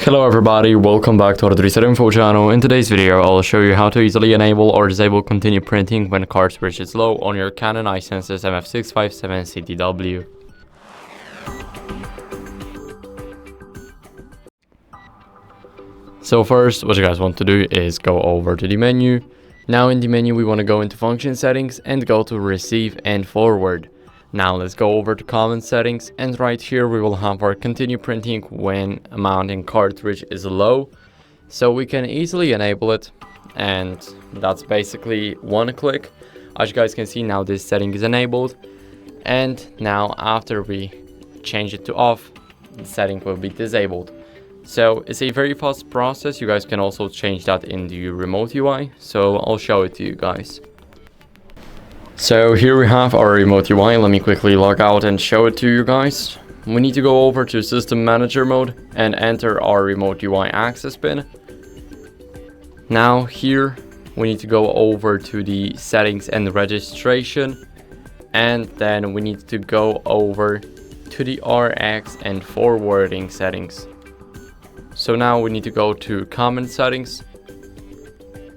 Hello everybody, welcome back to our Cartridge info channel. In today's video, I'll show you how to easily enable or disable continue printing when cartridge is low on your CANON i-SENSYS MF657Cdw. So first, what you guys want to do is go over to the menu. Now in the menu, we want to go into function settings and go to receive and forward. Now let's go over to common settings, and right here we will have our continue printing when amount in cartridge is low. So we can easily enable it, and that's basically one click. As you guys can see, now this setting is enabled, and now after we change it to off, the setting will be disabled. So it's a very fast process. You guys can also change that in the remote UI, so I'll show it to you guys. So here we have our remote UI. Let me quickly log out and show it to you guys. We need to go over to System Manager mode and enter our remote UI access pin. Now here we need to go over to the settings and registration, and then we need to go over to the RX and forwarding settings. So now we need to go to common settings.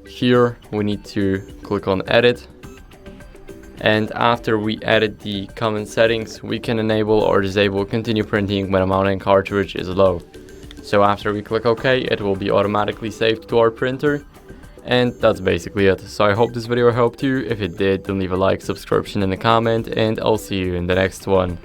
Here we need to click on edit. And after we edit the common settings, we can enable or disable continue printing when amount in cartridge is low. So after we click OK, it will be automatically saved to our printer. And that's basically it. So I hope this video helped you. If it did, then leave a like, subscription, and a comment, and I'll see you in the next one.